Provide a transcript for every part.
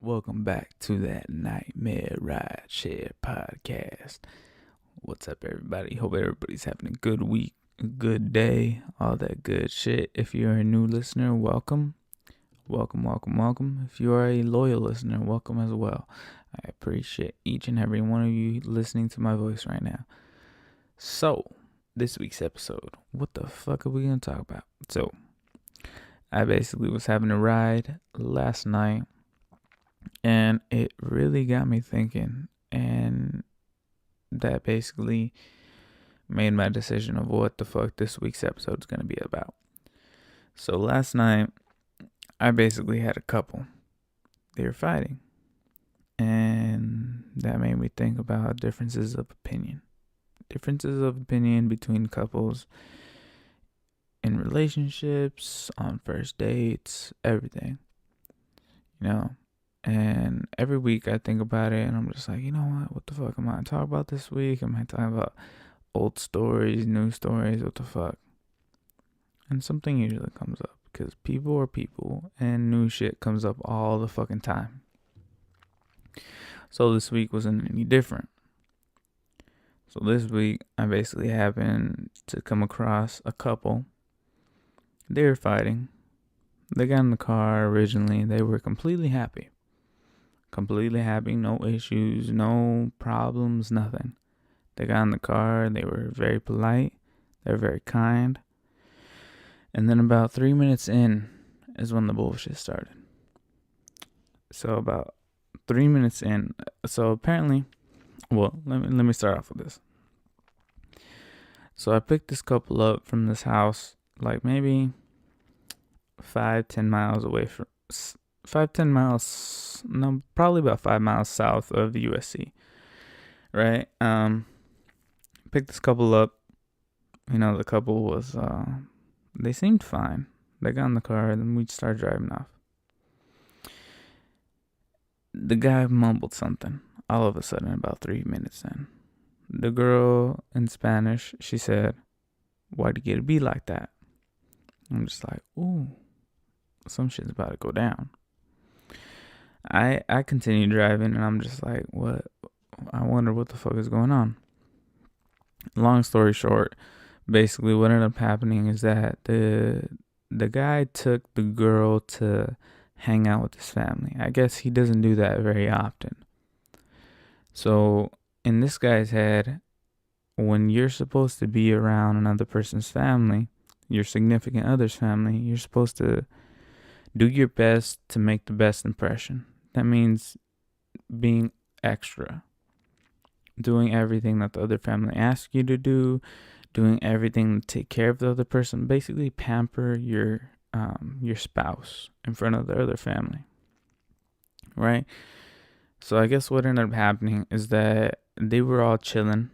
Welcome back to that Nightmare Rideshare podcast. What's up, everybody? Hope everybody's having a good week, a good day, all that good shit. If you're a new listener, welcome. Welcome. If you are a loyal listener, welcome as well. I appreciate each and every one of you listening to my voice right now. So, this week's episode, what the fuck are we going to talk about? So, I basically was having a ride last night. And it really got me thinking, and that basically made my decision of what the fuck this week's episode is going to be about. So last night, I basically had a couple. They were fighting. And that made me think about differences of opinion. Differences of opinion between couples in relationships, on first dates, everything. And every week I think about it and I'm just like, you know what the fuck am I talking about this week? Am I talking about old stories, new stories? What the fuck? And something usually comes up because people are people and new shit comes up all the fucking time. So this week wasn't any different. So this week I basically happened to come across a couple. They were fighting. They got in the car originally. They were completely happy, no issues, no problems, nothing. They got in the car, they were very polite, they were very kind. And then about 3 minutes in is when the bullshit started. So about 3 minutes in, so apparently, well, let me start off with this. So I picked this couple up from this house, like maybe 5-10 miles away from 5-10 miles, no, probably about 5 miles south of the USC, right? Picked this couple up. The couple was, they seemed fine. They got in the car and then we started driving off. The guy mumbled something all of a sudden about 3 minutes in. The girl in Spanish, she said, "Why'd you get to be like that?" I'm just like, ooh, some shit's about to go down. I continued driving and I'm just like, what? I wonder what the fuck is going on. Long story short, basically what ended up happening is that the guy took the girl to hang out with his family. I guess he doesn't do that very often. So in this guy's head, when you're supposed to be around another person's family, your significant other's family, you're supposed to do your best to make the best impression. That means being extra, doing everything that the other family asks you to do, doing everything to take care of the other person. Basically, pamper your spouse in front of the other family, right? So I guess what ended up happening is that they were all chilling.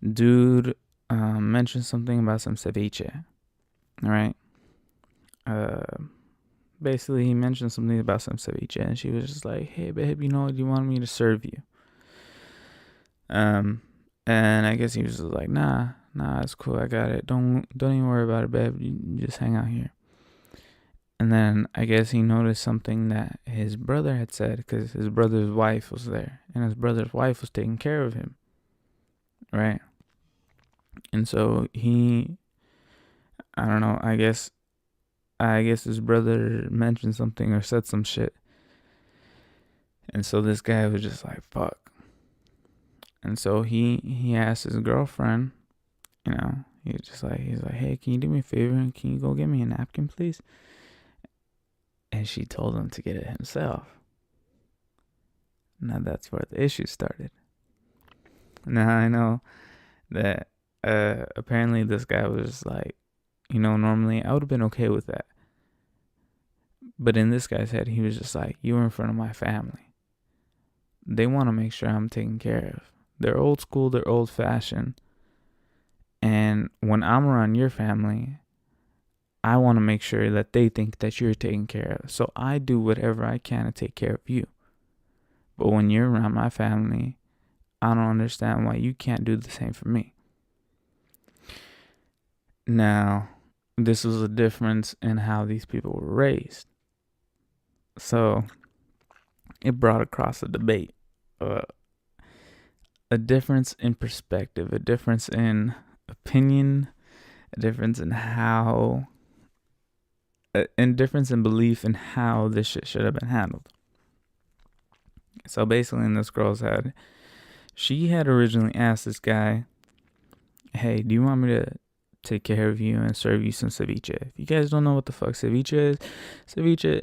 Dude mentioned something about some ceviche, right? Basically, he mentioned something about some ceviche, and she was just like, "Hey, babe, do you want me to serve you?" And I guess he was just like, "Nah, it's cool, I got it. Don't even worry about it, babe. You just hang out here." And then I guess he noticed something that his brother had said, because his brother's wife was there, and his brother's wife was taking care of him, right? And so I don't know, I guess his brother mentioned something or said some shit. And so this guy was just like, fuck. And so he asked his girlfriend, he's like, "Hey, can you do me a favor and can you go get me a napkin, please?" And she told him to get it himself. Now that's where the issue started. Now I know that apparently this guy was just like, normally I would have been okay with that. But in this guy's head, he was just like, you were in front of my family. They want to make sure I'm taken care of. They're old school, they're old fashioned. And when I'm around your family, I want to make sure that they think that you're taken care of. So I do whatever I can to take care of you. But when you're around my family, I don't understand why you can't do the same for me. Now, this was a difference in how these people were raised. So, it brought across a debate, uh, a difference in perspective, a difference in opinion, a difference in how, and difference in belief in how this shit should have been handled. So basically, in this girl's head, she had originally asked this guy, "Hey, do you want me to take care of you and serve you some ceviche?" If you guys don't know what the fuck ceviche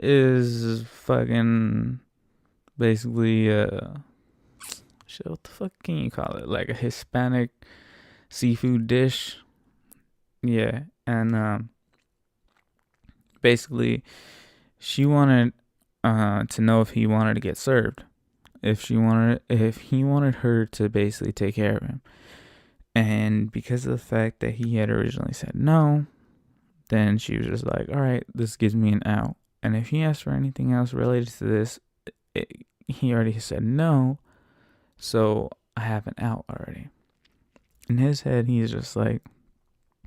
is fucking basically shit. What the fuck can you call it? Like a Hispanic seafood dish. Yeah, and basically, she wanted to know if he wanted to get served, if he wanted her to basically take care of him. And because of the fact that he had originally said no, then she was just like, all right, this gives me an out. And if he asked for anything else related to this, he already said no, so I have an out already. In his head, he's just like,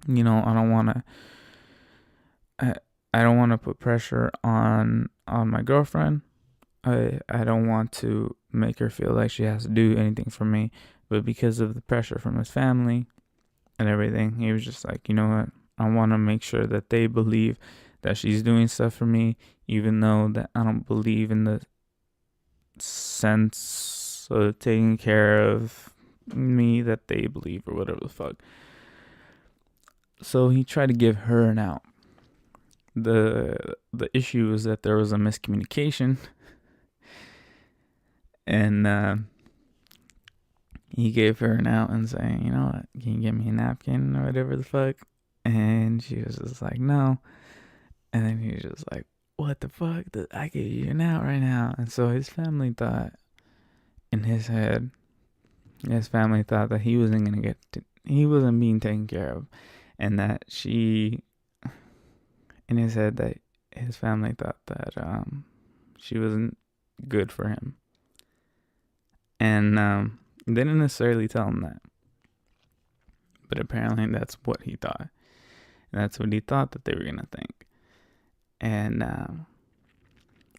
I don't want to. I don't want to put pressure on my girlfriend. I don't want to make her feel like she has to do anything for me. But because of the pressure from his family and everything, he was just like, you know what? I want to make sure that they believe that she's doing stuff for me, even though that I don't believe in the sense of taking care of me that they believe, or whatever the fuck. So he tried to give her an out. The issue is that there was a miscommunication, and he gave her an out and saying, you know what, can you get me a napkin or whatever the fuck? And she was just like, no. And then he was just like, what the fuck? I gave you an out right now. And so his family thought, in his head, that he wasn't being taken care of. And that in his head, that his family thought that she wasn't good for him. And they didn't necessarily tell him that. But apparently that's what he thought. And that's what he thought that they were going to think. And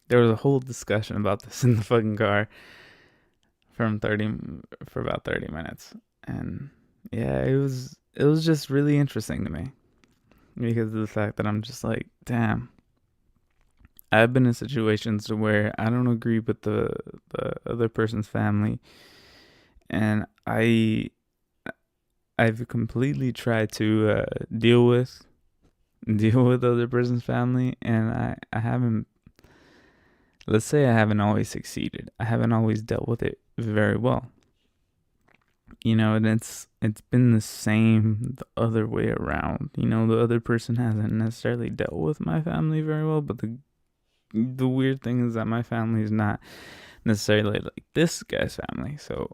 there was a whole discussion about this in the fucking car for about 30 minutes. And yeah, it was just really interesting to me, because of the fact that I'm just like, damn, I've been in situations where I don't agree with the other person's family, and I've completely tried to deal with the other person's family, and I haven't. Let's say I haven't always succeeded. I haven't always dealt with it very well. And it's been the same the other way around. The other person hasn't necessarily dealt with my family very well, but the weird thing is that my family is not necessarily like this guy's family. So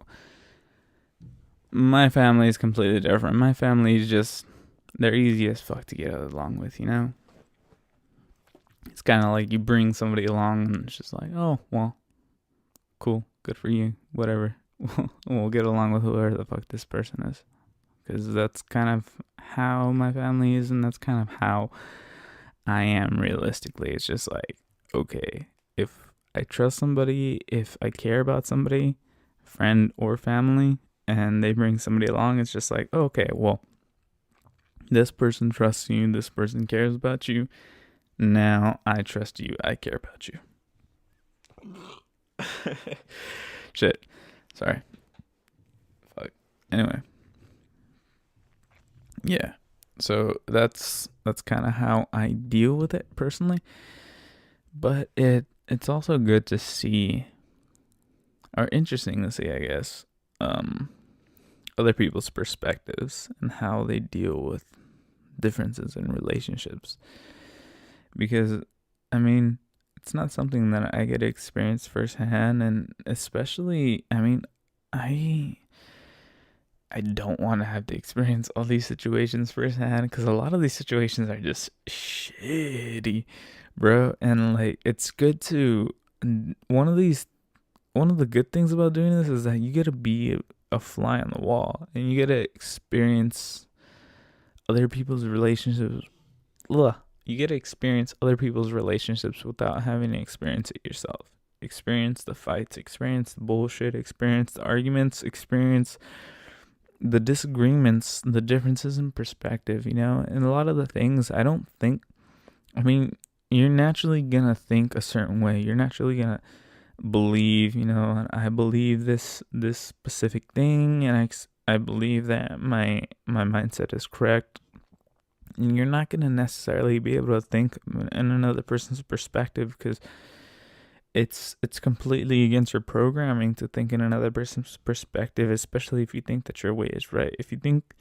my family is completely different. My family is just, they're easy as fuck to get along with, It's kind of like you bring somebody along and it's just like, oh, well, cool, good for you, whatever. We'll get along with whoever the fuck this person is. Because that's kind of how my family is, and that's kind of how I am realistically. It's just like, okay, if I trust somebody, if I care about somebody, friend or family, and they bring somebody along, it's just like, okay, well, this person trusts you, this person cares about you, now I trust you, I care about you. Shit. Sorry. Fuck. Anyway. Yeah. So that's kind of how I deal with it personally. But it's also good to see, or interesting to see, I guess, other people's perspectives and how they deal with differences in relationships. Because, I mean, it's not something that I get to experience firsthand, and especially, I mean, I don't want to have to experience all these situations firsthand, because a lot of these situations are just shitty, bro. And like, it's good to, one of the good things about doing this is that you get to be a fly on the wall, and you get to experience other people's relationships. You get to experience other people's relationships without having to experience it yourself. experience the fights, experience the bullshit, experience the arguments, experience the disagreements, the differences in perspective, and a lot of the things you're naturally gonna think a certain way. You're naturally gonna believe, I believe this specific thing, and I believe that my mindset is correct. And you're not gonna necessarily be able to think in another person's perspective, because it's completely against your programming to think in another person's perspective, especially if you think that your way is right. If you think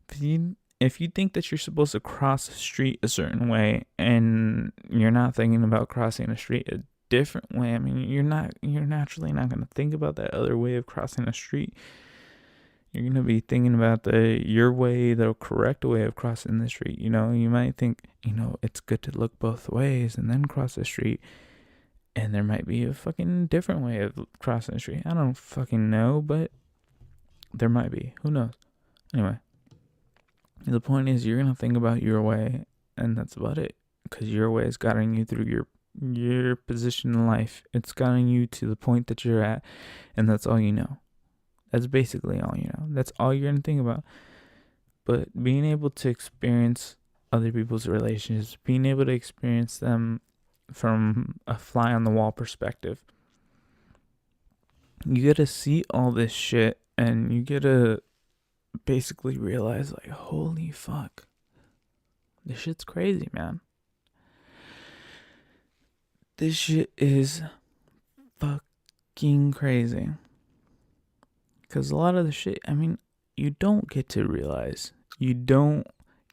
that you're supposed to cross the street a certain way, and you're not thinking about crossing the street a different way, you're naturally not going to think about that other way of crossing a street. You're going to be thinking about your way, the correct way of crossing the street. You might think, it's good to look both ways and then cross the street. And there might be a fucking different way of crossing the street. I don't fucking know, but there might be. Who knows? Anyway, the point is, you're going to think about your way, and that's about it. Because your way is guiding you through your position in life. It's guiding you to the point that you're at, and that's all you know. That's basically all you know. That's all you're going to think about. But being able to experience other people's relationships, being able to experience them from a fly on the wall perspective, you get to see all this shit, and you get to basically realize, like, holy fuck, this shit's crazy, man. This shit is fucking crazy. Because a lot of the shit, you don't get to realize. You don't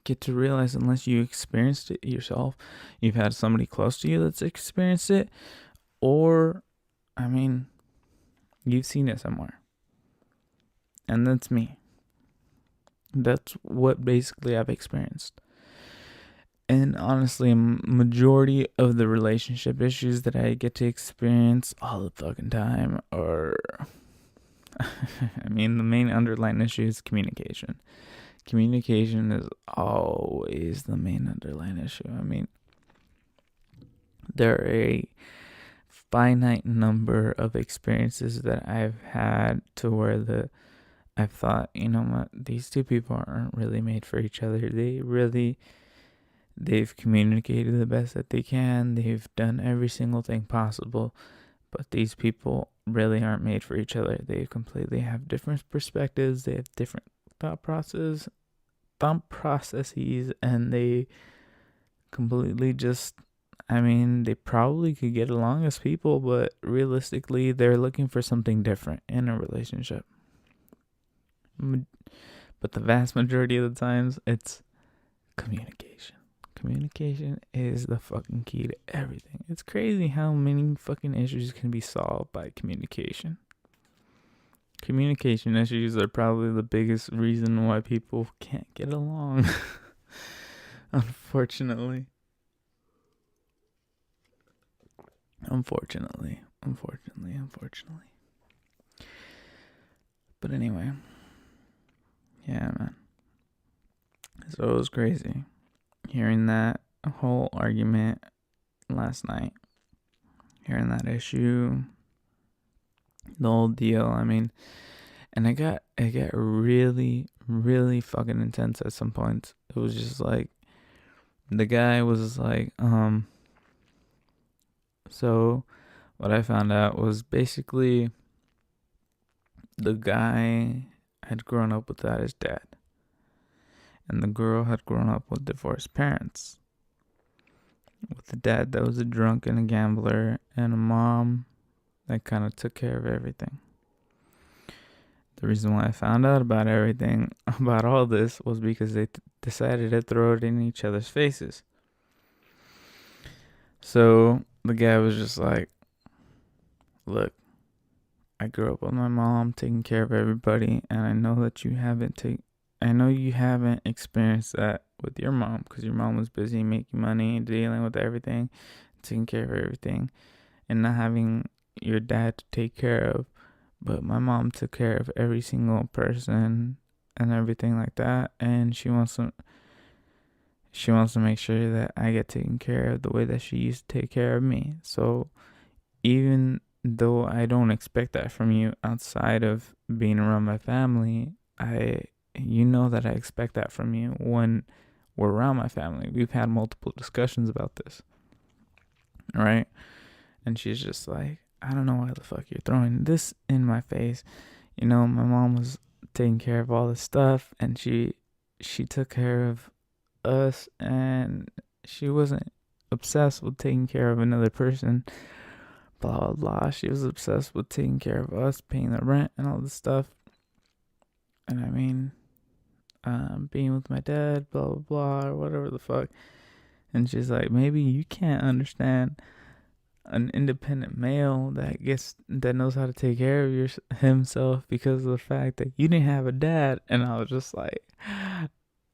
get to realize unless you experienced it yourself. You've had somebody close to you that's experienced it, or you've seen it somewhere. And that's me. That's what basically I've experienced. And honestly, majority of the relationship issues that I get to experience all the fucking time are the main underlying issue is communication. Communication is always the main underlying issue. There are a finite number of experiences that I've had to where I've thought, these two people aren't really made for each other. They've communicated the best that they can. They've done every single thing possible, but these people really aren't made for each other. They completely have different perspectives. They have different thought processes, and they completely just, they probably could get along as people, but realistically, they're looking for something different in a relationship. But the vast majority of the times, it's communication. Communication is the fucking key to everything. It's crazy how many fucking issues can be solved by communication. Communication issues are probably the biggest reason why people can't get along. Unfortunately. But anyway. Yeah, man. So it was crazy hearing that whole argument last night. Hearing that issue. The whole deal. And it got really, really fucking intense at some points. It was just like, the guy was like, so what I found out was basically the guy had grown up without his dad. And the girl had grown up with divorced parents. With a dad that was a drunk and a gambler, and a mom that kind of took care of everything. The reason why I found out about everything, about all this, was because they decided to throw it in each other's faces. So the guy was just like, look, I grew up with my mom taking care of everybody, and I know that you haven't experienced that with your mom, because your mom was busy making money, dealing with everything, taking care of everything, and not having your dad to take care of. But my mom took care of every single person and everything like that, and she wants to make sure that I get taken care of the way that she used to take care of me. So even though I don't expect that from you outside of being around my family, you know that I expect that from you when we're around my family. We've had multiple discussions about this, right? And she's just like, I don't know why the fuck you're throwing this in my face. You know, my mom was taking care of all this stuff, and she took care of us, and she wasn't obsessed with taking care of another person. Blah blah blah. She was obsessed with taking care of us, paying the rent, and all this stuff. And I mean, being with my dad, blah blah blah, or whatever the fuck. And she's like, maybe you can't understand an independent male that knows how to take care of himself because of the fact that you didn't have a dad. And I was just like,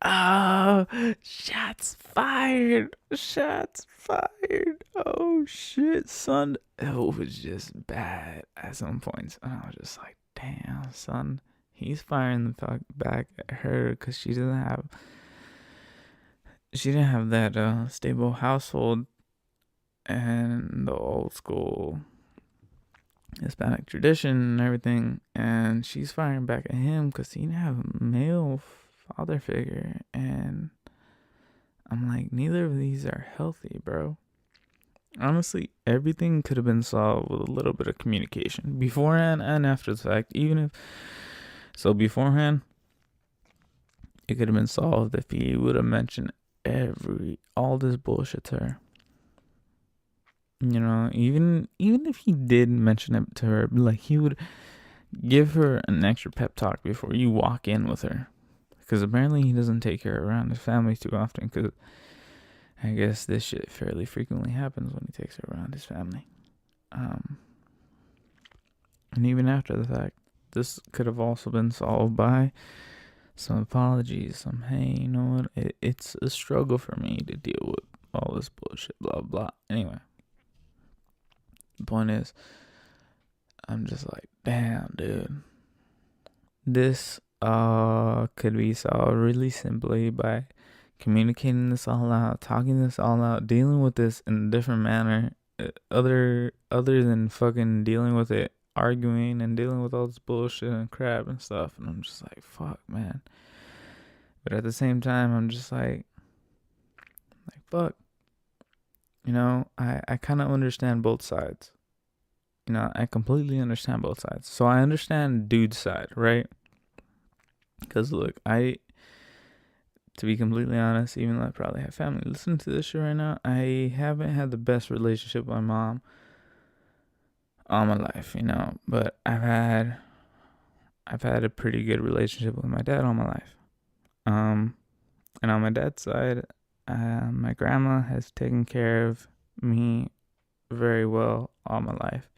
oh, shots fired, shots fired. Oh shit, son. It was just bad at some points, and I was just like, damn, son. He's firing the fuck back at her because she didn't have that stable household and the old school Hispanic tradition and everything, and she's firing back at him because he didn't have a male father figure. And I'm like, neither of these are healthy, bro. Honestly, everything could have been solved with a little bit of communication beforehand and after the fact. Beforehand, it could have been solved if he would have mentioned all this bullshit to her. You know, even if he did mention it to her, like, he would give her an extra pep talk before you walk in with her, because apparently he doesn't take her around his family too often, because I guess this shit fairly frequently happens when he takes her around his family. And even after the fact, this could have also been solved by some apologies, hey, you know what, it's a struggle for me to deal with all this bullshit, blah blah. Anyway, the point is, I'm just like, damn, dude, this could be solved really simply by communicating this all out, talking this all out, dealing with this in a different manner, other than fucking dealing with it, arguing and dealing with all this bullshit and crap and stuff. And I'm just like, fuck, man. But at the same time, I'm just like fuck. You know, I kind of understand both sides. You know, I completely understand both sides. So I understand dude's side, right? Because look, to be completely honest, even though I probably have family listening to this shit right now, I haven't had the best relationship with my mom all my life, you know. But I've had a pretty good relationship with my dad all my life. And on my dad's side, my grandma has taken care of me very well all my life.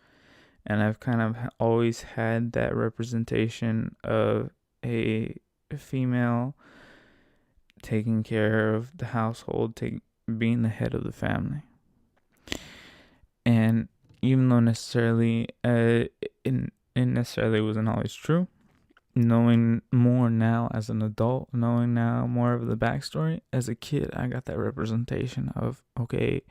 And I've kind of always had that representation of a female taking care of the household, being the head of the family. And even though it necessarily wasn't always true, knowing more now as an adult, knowing now more of the backstory, as a kid, I got that representation of, okay,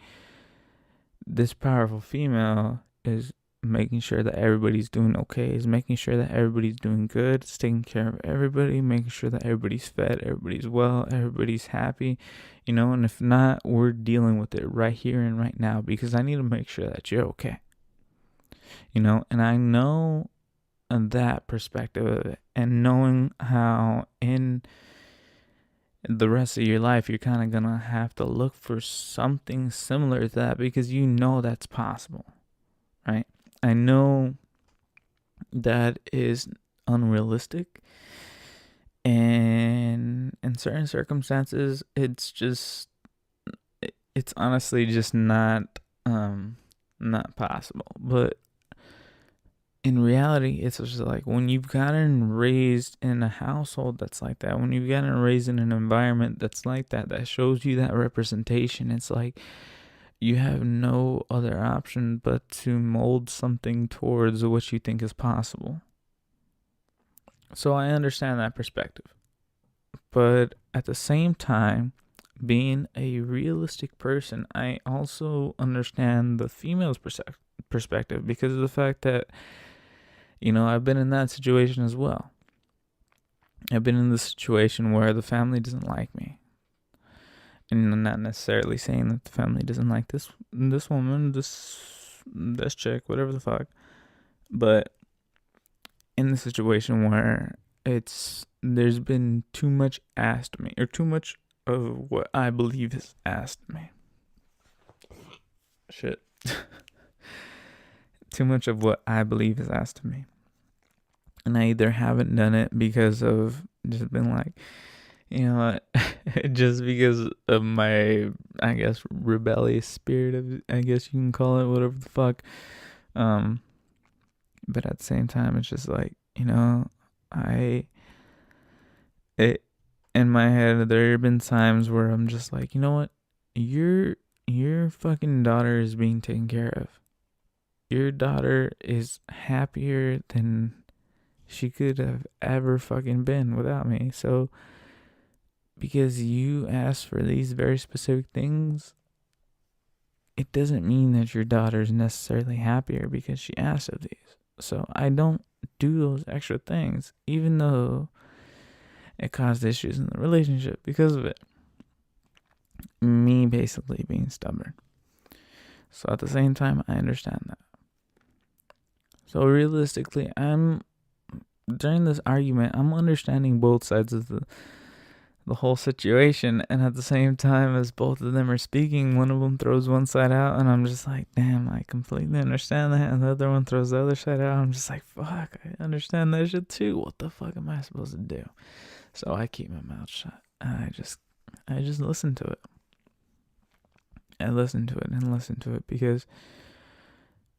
this powerful female is making sure that everybody's doing okay, is making sure that everybody's doing good, is taking care of everybody, making sure that everybody's fed, everybody's well, everybody's happy, you know. And if not, we're dealing with it right here and right now, because I need to make sure that you're okay, you know. And I know that perspective of it, and knowing how in the rest of your life you're kind of gonna have to look for something similar to that, because you know that's possible, right? I know that is unrealistic, and in certain circumstances it's honestly just not possible. But in reality, it's just like, when you've gotten raised in a household that's like that, when you've gotten raised in an environment that's like that, that shows you that representation, it's like you have no other option but to mold something towards what you think is possible. So I understand that perspective. But at the same time, being a realistic person, I also understand the female's perspective because of the fact that, I've been in that situation as well. I've been in the situation where the family doesn't like me. And I'm not necessarily saying that the family doesn't like this woman, this chick, whatever the fuck. But in the situation where there's been too much asked of me, or too much of what I believe is asked of me. Shit. Too much of what I believe is asked of me. And I either haven't done it because of just been like, just because of my, I guess, rebellious spirit of, I guess you can call it, whatever the fuck. But at the same time, it's just like, in my head, there have been times where I'm just like, you know what? Your fucking daughter is being taken care of. Your daughter is happier than she could have ever fucking been without me. So, because you asked for these very specific things, it doesn't mean that your daughter is necessarily happier because she asked of these. So I don't do those extra things, even though it caused issues in the relationship because of it. Me basically being stubborn. So at the same time, I understand that. So realistically, during this argument, I'm understanding both sides of the whole situation, and at the same time as both of them are speaking, one of them throws one side out, and I'm just like, damn, I completely understand that, and the other one throws the other side out. I'm just like, fuck, I understand that shit too. What the fuck am I supposed to do? So I keep my mouth shut, and I just listen to it. I listen to it because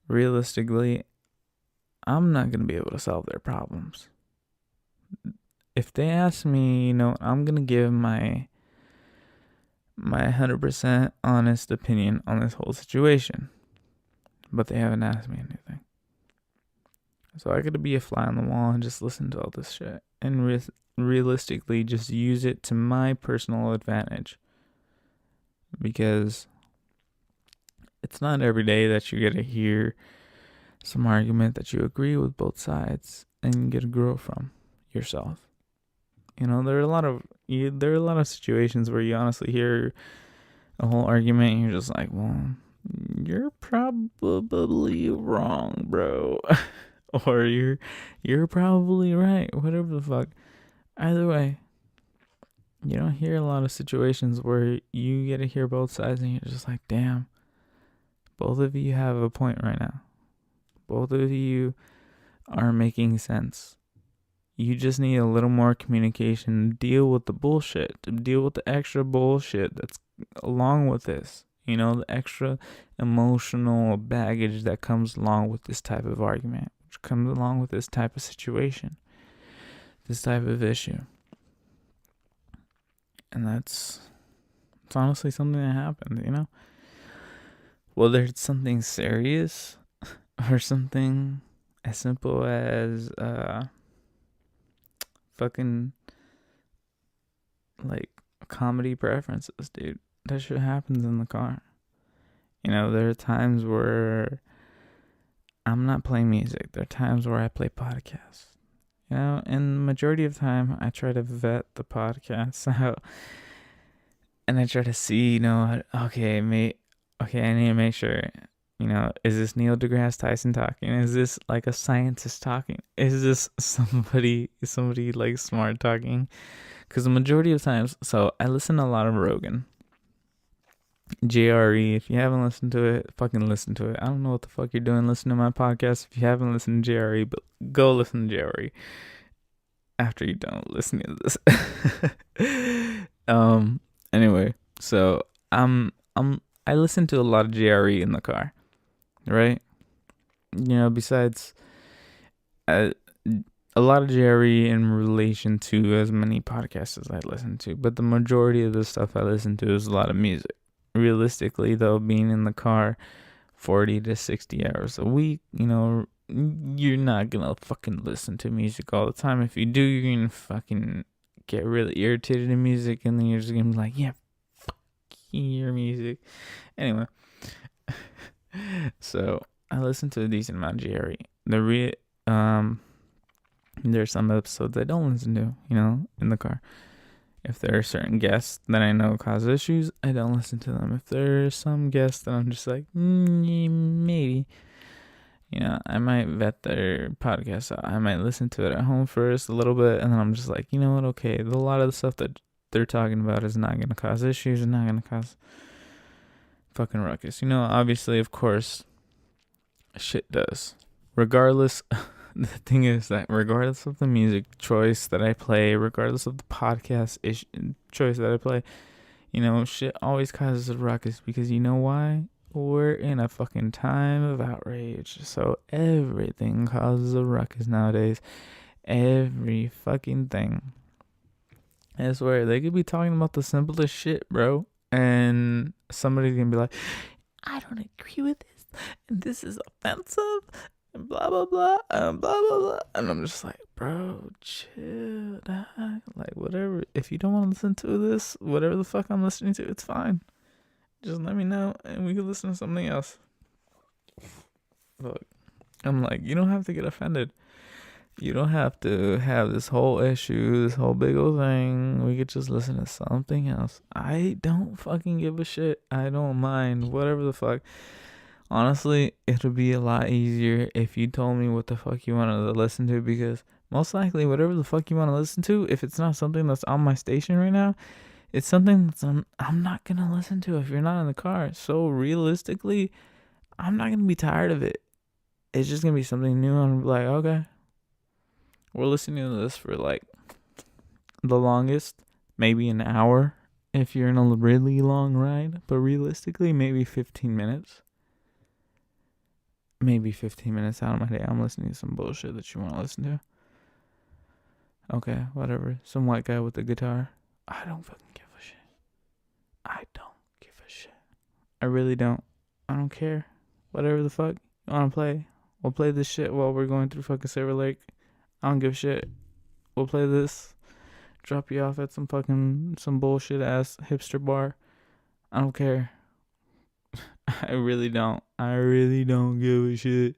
realistically, I'm not gonna be able to solve their problems. If they ask me, I'm gonna give my 100% honest opinion on this whole situation, but they haven't asked me anything. So I gotta be a fly on the wall and just listen to all this shit and realistically just use it to my personal advantage, because it's not every day that you get to hear some argument that you agree with both sides and get to grow from yourself. There are a lot of situations where you honestly hear a whole argument and you're just like, well, you're probably wrong, bro. Or you're probably right, whatever the fuck. Either way, you don't hear a lot of situations where you get to hear both sides and you're just like, damn, both of you have a point right now. Both of you are making sense. You just need a little more communication to deal with the bullshit, to deal with the extra bullshit that's along with this. The extra emotional baggage that comes along with this type of argument, which comes along with this type of situation, this type of issue. And it's honestly something that happened, Whether it's something serious or something as simple as fucking like comedy preferences, dude. That shit happens in the car. There are times where I'm not playing music. There are times where I play podcasts. And the majority of the time I try to vet the podcasts out. And I try to see, okay, I need to make sure, is this Neil deGrasse Tyson talking? Is this like a scientist talking? Is this somebody like smart talking? Because the majority of times, so I listen to a lot of Rogan. JRE, if you haven't listened to it, fucking listen to it. I don't know what the fuck you're doing listening to my podcast if you haven't listened to JRE, but go listen to JRE after you're done listening to this. Anyway, so I listen to a lot of JRE in the car, right? Besides a lot of JRE in relation to as many podcasts as I listen to, but the majority of the stuff I listen to is a lot of music. Realistically, though, being in the car 40 to 60 hours a week, you're not gonna fucking listen to music all the time. If you do, you're gonna fucking get really irritated in music, and then you're just gonna be like, yeah, fuck your music. Anyway, so I listen to a decent amount of Jerry. There's some episodes I don't listen to, in the car. If there are certain guests that I know cause issues, I don't listen to them. If there's some guests that I'm just like, maybe, I might vet their podcast out. I might listen to it at home first a little bit, and then I'm just like, you know what? Okay, a lot of the stuff that they're talking about is not going to cause issues and not going to cause fucking ruckus. Obviously, of course, shit does. Regardless, the thing is that regardless of the music choice that I play, regardless of the podcast choice that I play, shit always causes a ruckus because you know why? We're in a fucking time of outrage. So everything causes a ruckus nowadays. Every fucking thing. I swear, they could be talking about the simplest shit, bro. And somebody's gonna be like, I don't agree with this. And this is offensive. And blah, blah, blah. Blah, blah, blah. And I'm just like, bro, chill, dog. Like, whatever. If you don't want to listen to this, whatever the fuck I'm listening to, it's fine. Just let me know and we can listen to something else. Look, I'm like, you don't have to get offended. You don't have to have this whole issue, this whole big old thing. We could just listen to something else. I don't fucking give a shit. I don't mind. Whatever the fuck. Honestly, it would be a lot easier if you told me what the fuck you wanted to listen to, because most likely whatever the fuck you want to listen to, if it's not something that's on my station right now, it's something that's I'm not going to listen to if you're not in the car. So realistically, I'm not going to be tired of it. It's just going to be something new. I'm like, okay, we're listening to this for like the longest, maybe an hour if you're in a really long ride. But realistically, maybe 15 minutes. Maybe 15 minutes out of my day, I'm listening to some bullshit that you want to listen to. Okay, whatever. Some white guy with a guitar. I don't fucking give a shit. I don't give a shit. I really don't. I don't care. Whatever the fuck you want to play. We'll play this shit while we're going through fucking Silver Lake. I don't give a shit. We'll play this. Drop you off at some bullshit ass hipster bar. I don't care. I really don't. I really don't give a shit.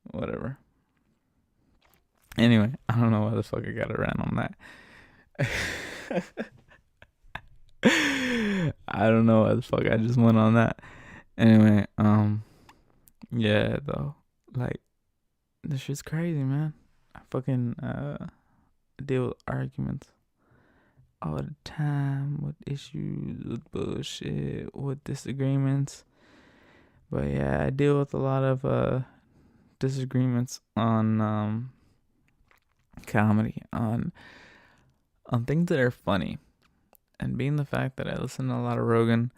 Whatever. Anyway, I don't know why the fuck I got to rant on that. I don't know why the fuck I just went on that. Anyway, yeah, though. Like, this shit's crazy, man. I fucking deal with arguments all the time, with issues, with bullshit, with disagreements. But yeah, I deal with a lot of disagreements on comedy, on things that are funny. And being the fact that I listen to a lot of Rogan,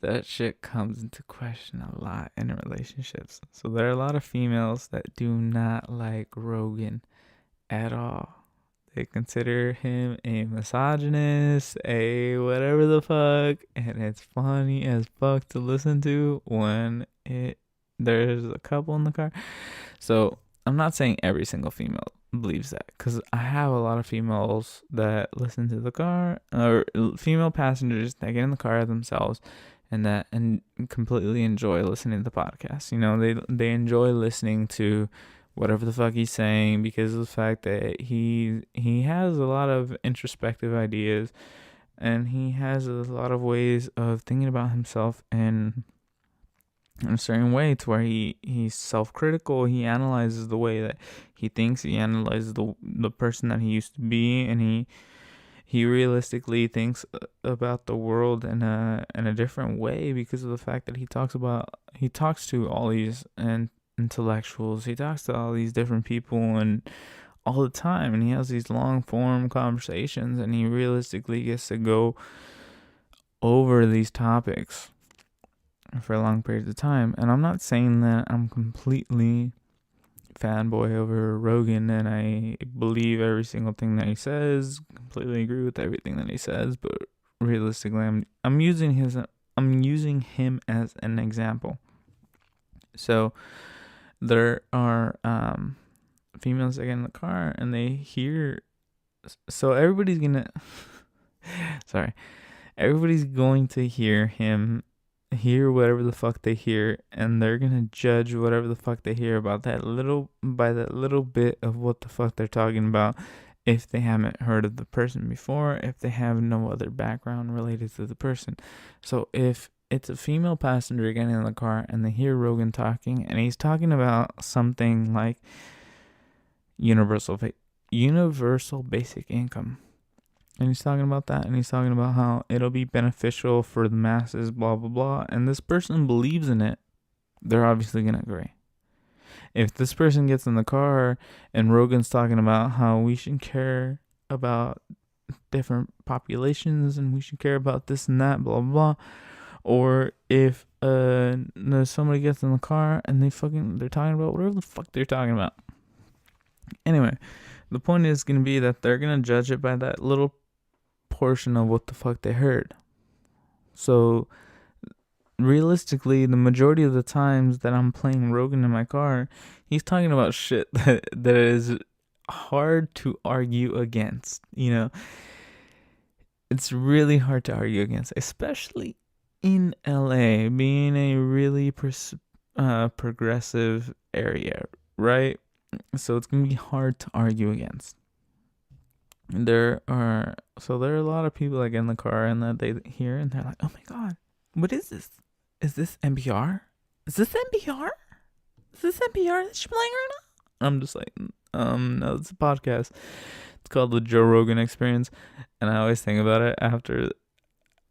that shit comes into question a lot in relationships. So there are a lot of females that do not like Rogan at all. They consider him a misogynist, a whatever the fuck, and it's funny as fuck to listen to when there's a couple in the car. So I'm not saying every single female believes that, because I have a lot of females that listen to the car, or female passengers that get in the car themselves and completely enjoy listening to the podcast. They enjoy listening to whatever the fuck he's saying, because of the fact that he has a lot of introspective ideas, and he has a lot of ways of thinking about himself in a certain way, to where he's self-critical. He analyzes the way that he thinks. He analyzes the person that he used to be, and he realistically thinks about the world in a different way, because of the fact that he talks to all these intellectuals. He talks to all these different people and all the time, and he has these long form conversations, and he realistically gets to go over these topics for long periods of time. And I'm not saying that I'm completely fanboy over Rogan and I believe every single thing that he says, completely agree with everything that he says, but realistically I'm using him as an example. So there are females that get in the car and they hear, so everybody's going to hear him hear whatever the fuck they hear, and they're gonna judge whatever the fuck they hear about that little bit of what the fuck they're talking about, if they haven't heard of the person before, if they have no other background related to the person. So if it's a female passenger getting in the car and they hear Rogan talking, and he's talking about something like universal basic income, and he's talking about that, and he's talking about how it'll be beneficial for the masses, blah, blah, blah. And this person believes in it. They're obviously going to agree. If this person gets in the car and Rogan's talking about how we should care about different populations and we should care about this and that, blah, blah, blah. Or if somebody gets in the car and they're talking about whatever the fuck they're talking about. Anyway, the point is going to be that they're going to judge it by that little portion of what the fuck they heard. So realistically, the majority of the times that I'm playing Rogan in my car, he's talking about shit that is hard to argue against. It's really hard to argue against, especially in LA, being a really progressive area, right? So it's gonna be hard to argue against. There are a lot of people that get in the car and that they hear and they're like, oh my god, what is this? Is this NPR? Is this NPR? Is this NPR that you're playing right now? I'm just like, no, it's a podcast. It's called the Joe Rogan Experience, and I always think about it after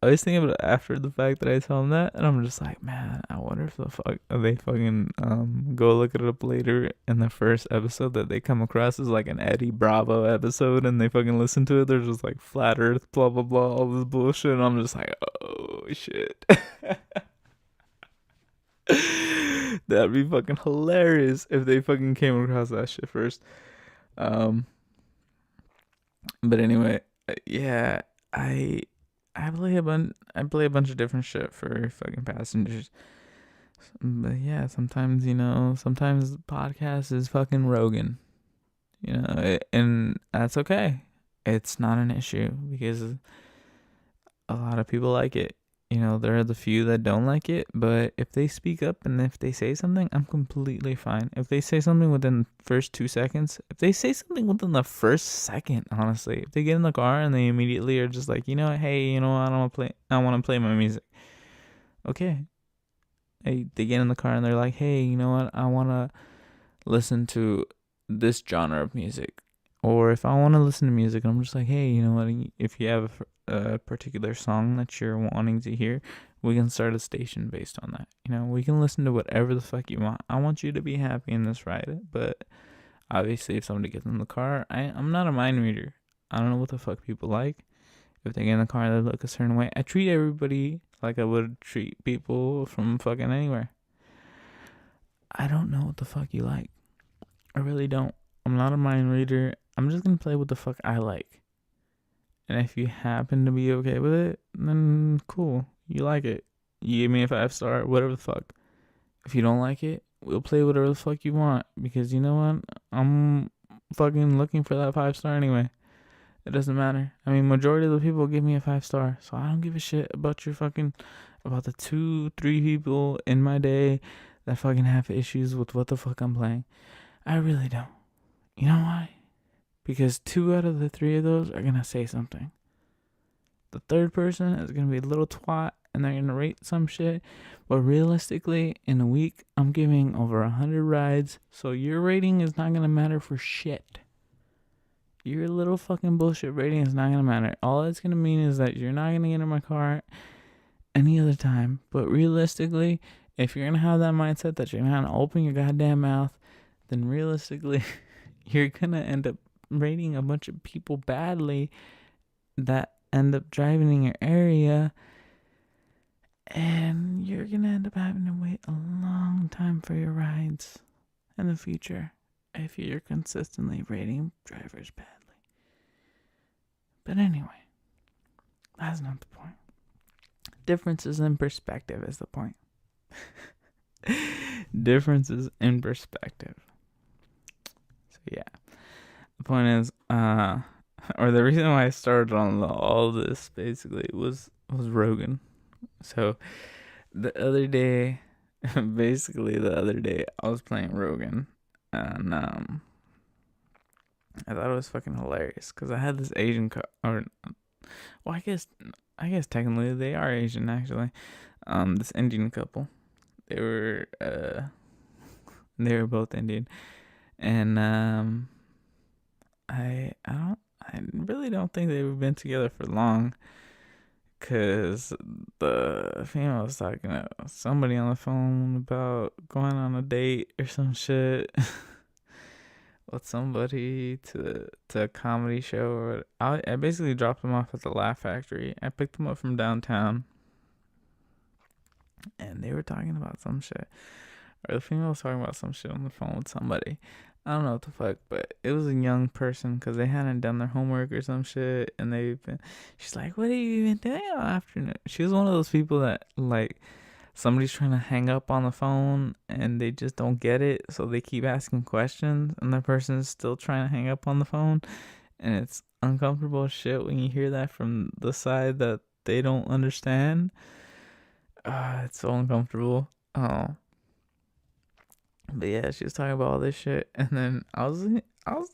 the fact that I tell them that, and I'm just like, man, I wonder if they fucking go look it up later, and the first episode that they come across is like an Eddie Bravo episode, and they fucking listen to it, they're just like flat earth, blah blah blah, all this bullshit, and I'm just like, oh shit. That'd be fucking hilarious if they fucking came across that shit first. But anyway, yeah, I play a bunch of different shit for fucking passengers. But yeah, sometimes the podcast is fucking Rogan. And that's okay. It's not an issue because a lot of people like it. There are the few that don't like it, but if they speak up and if they say something, I'm completely fine. If they say something within the first 2 seconds, honestly, if they get in the car and they immediately are just like, hey, I want to play my music. Okay. Hey, they get in the car and they're like, hey, you know what? I want to listen to this genre of music. Or if I want to listen to music, I'm just like, hey, you know what? If you have a particular song that you're wanting to hear, we can start a station based on that. We can listen to whatever the fuck you want. I want you to be happy in this ride. But obviously, if somebody gets in the car, I'm not a mind reader. I don't know what the fuck people like. If they get in the car, they look a certain way. I treat everybody like I would treat people from fucking anywhere. I don't know what the fuck you like. I really don't. I'm not a mind reader. I'm just gonna play what the fuck I like. And if you happen to be okay with it, then cool. You like it. You give me a 5-star, whatever the fuck. If you don't like it, we'll play whatever the fuck you want. Because you know what? I'm fucking looking for that 5-star anyway. It doesn't matter. I mean, majority of the people give me a 5-star. So I don't give a shit about about the 2-3 people in my day that fucking have issues with what the fuck I'm playing. I really don't. You know why? Because 2 out of the 3 of those are going to say something. The third person is going to be a little twat and they're going to rate some shit. But realistically, in a week, I'm giving over 100 rides. So your rating is not going to matter for shit. Your little fucking bullshit rating is not going to matter. All it's going to mean is that you're not going to get in my car any other time. But realistically, if you're going to have that mindset that you're not going to open your goddamn mouth, then realistically, you're going to end up rating a bunch of people badly that end up driving in your area, and you're going to end up having to wait a long time for your rides in the future if you're consistently rating drivers badly. But anyway, that's not the point. Differences in perspective is the point. Differences in perspective. So yeah, the point is, or the reason why I started on all this basically was Rogan. So The other day, basically the other day, I was playing Rogan, and I thought it was fucking hilarious because I had this Asian or well, I guess technically they are Asian actually. This Indian couple, they were uh they were both Indian, and I really don't think they've been together for long. Cause the female was talking to somebody on the phone about going on a date or some shit with somebody to a comedy show. Or I basically dropped them off at the Laugh Factory. I picked them up from downtown, and they were talking about some shit. Or the female was talking about some shit on the phone with somebody. I don't know what the fuck, but it was a young person because they hadn't done their homework or some shit, and she's like, "What have you been doing all afternoon?" She was one of those people that like somebody's trying to hang up on the phone and they just don't get it, so they keep asking questions, and the person's still trying to hang up on the phone, and it's uncomfortable as shit when you hear that from the side that they don't understand. It's so uncomfortable. Oh, but yeah, she was talking about all this shit, and then I was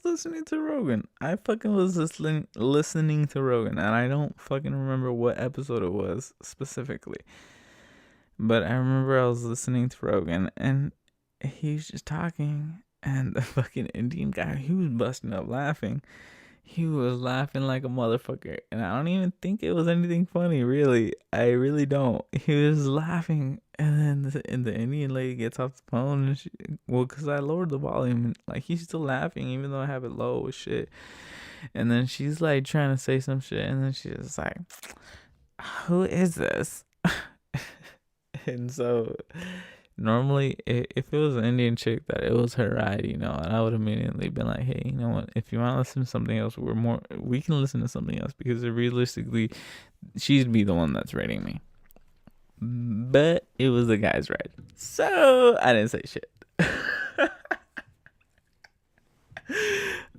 listening to Rogan. I fucking was listening to Rogan, and I don't fucking remember what episode it was specifically, but I remember I was listening to Rogan, and he was just talking, and the fucking Indian guy, he was busting up laughing. He was laughing like a motherfucker, and I don't even think it was anything funny, really. I really don't. He was laughing, and then the Indian lady gets off the phone, and because I lowered the volume, and like he's still laughing, even though I have it low as shit. And then she's like trying to say some shit, and then she's just like, "Who is this?" And so normally, if it was an Indian chick that it was her ride, and I would immediately been like, hey, you know what? If you want to listen to something else, we can listen to something else, because realistically, she'd be the one that's rating me. But it was the guy's ride, so I didn't say shit. I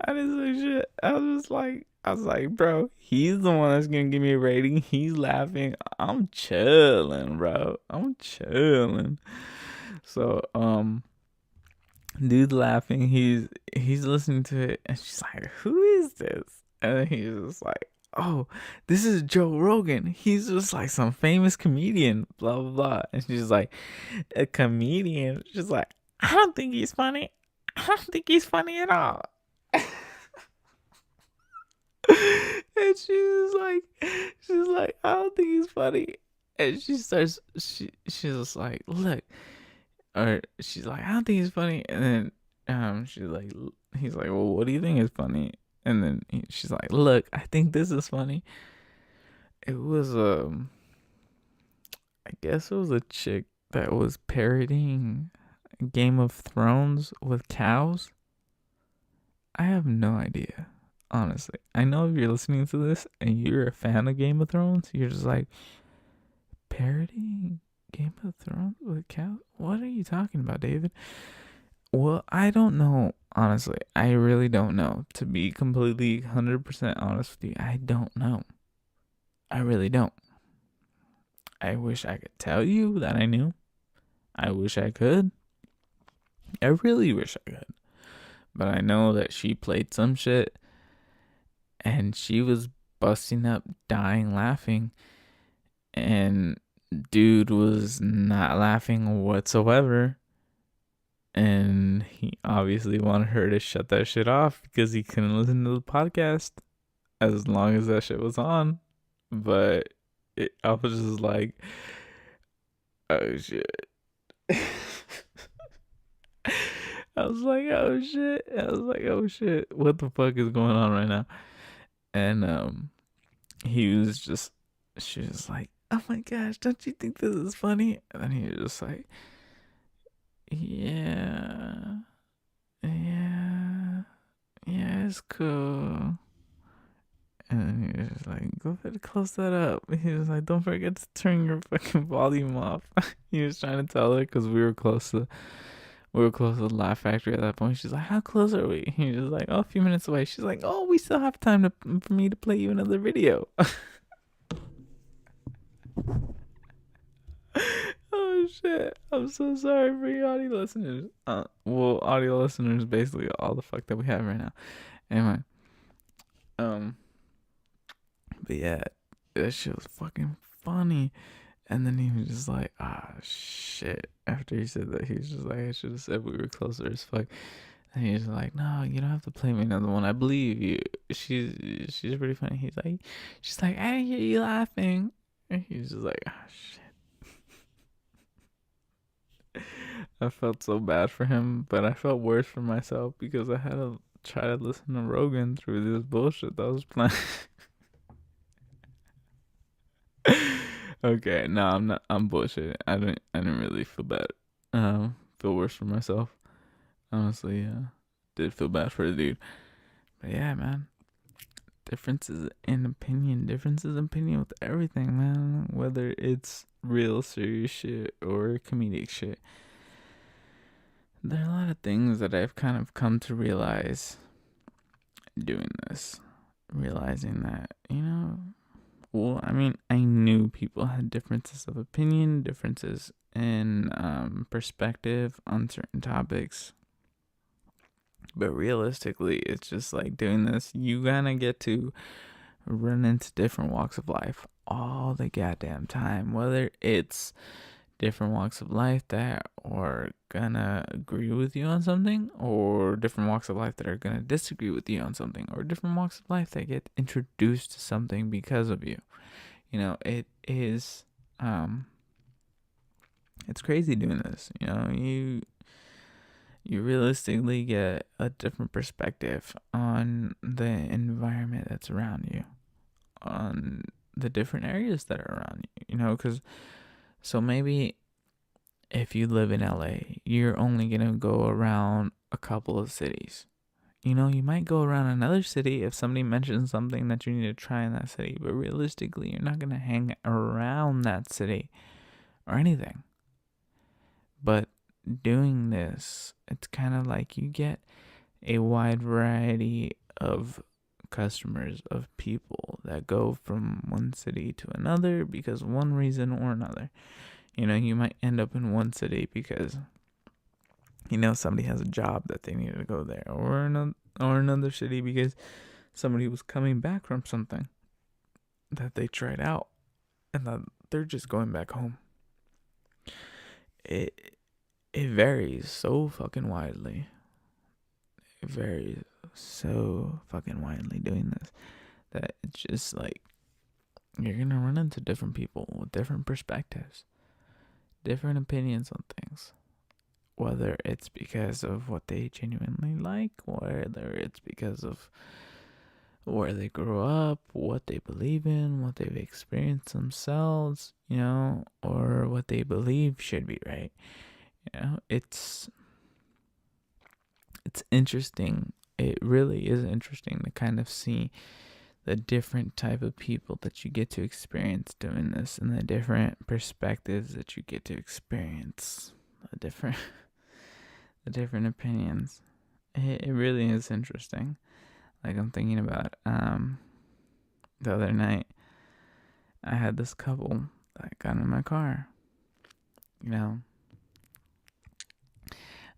didn't say shit. I was like, bro, he's the one that's gonna give me a rating. He's laughing. I'm chilling, bro. I'm chilling. So, dude laughing. He's listening to it, and she's like, "Who is this?" And then he's just like, "Oh, this is Joe Rogan. He's just like some famous comedian." Blah blah blah. And she's like, "A comedian?" She's like, "I don't think he's funny. I don't think he's funny at all." And she's like, "I don't think he's funny." And she's just like, "Look," or she's like, "I don't think he's funny." And then he's like, "Well, what do you think is funny?" And then she's like, "Look, I think this is funny." It was I guess it was a chick that was parodying Game of Thrones with cows. I have no idea, honestly. I know if you're listening to this and you're a fan of Game of Thrones, you're just like, parodying Game of Thrones with cows? What are you talking about, David? Well, I don't know, honestly. I really don't know. To be completely 100% honest with you, I don't know. I really don't. I wish I could tell you that I knew. I wish I could. I really wish I could. But I know that she played some shit, and she was busting up, dying laughing, and dude was not laughing whatsoever. And he obviously wanted her to shut that shit off because he couldn't listen to the podcast as long as that shit was on. But I was just like, oh shit. I was like, oh shit. I was like, oh shit. What the fuck is going on right now? And she was like, oh my gosh, don't you think this is funny? And then he was just like, yeah, yeah, yeah, it's cool. And then he was just like, go ahead and close that up. He was like, don't forget to turn your fucking volume off. He was trying to tell her because we were close to the Laugh Factory at that point. She's like, how close are we? He was like, oh, a few minutes away. She's like, oh, we still have time for me to play you another video. Oh shit! I'm so sorry for you audio listeners. Audio listeners, basically all the fuck that we have right now. Anyway, um, but yeah, that shit was fucking funny. And then he was just like, shit. After he said that, he was just like, I should have said we were closer as fuck. And he was like, no, you don't have to play me another one. I believe you. She's pretty funny. She's like, I didn't hear you laughing. And he's just like, shit. I felt so bad for him, but I felt worse for myself because I had to try to listen to Rogan through this bullshit that was playing. Okay, no, I'm not. I'm bullshit. I didn't really feel bad. Feel worse for myself. Honestly, did feel bad for the dude. But yeah, man. Differences in opinion with everything, man. Whether it's real serious shit or comedic shit. There are a lot of things that I've kind of come to realize doing this. Realizing that, well, I mean, I knew people had differences of opinion, differences in perspective on certain topics. But realistically, it's just like doing this, you gonna get to run into different walks of life all the goddamn time. Whether it's different walks of life that are gonna agree with you on something, or different walks of life that are gonna disagree with you on something, or different walks of life that get introduced to something because of you. It is it's crazy doing this. You realistically get a different perspective on the environment that's around you, on the different areas that are around you, because so maybe if you live in LA, you're only going to go around a couple of cities. You might go around another city if somebody mentions something that you need to try in that city, but realistically, you're not going to hang around that city or anything. But doing this, it's kind of like you get a wide variety of customers, of people that go from one city to another because of one reason or another. You might end up in one city because somebody has a job that they needed to go there, or another city because somebody was coming back from something that they tried out and that they're just going back home. It varies so fucking widely. It varies so fucking widely doing this that it's just like you're gonna run into different people with different perspectives, different opinions on things. Whether it's because of what they genuinely like, whether it's because of where they grew up, what they believe in, what they've experienced themselves, or what they believe should be right. It's interesting. It really is interesting to kind of see the different type of people that you get to experience doing this, and the different perspectives that you get to experience, the different opinions. It really is interesting. Like, I'm thinking about the other night, I had this couple that got in my car.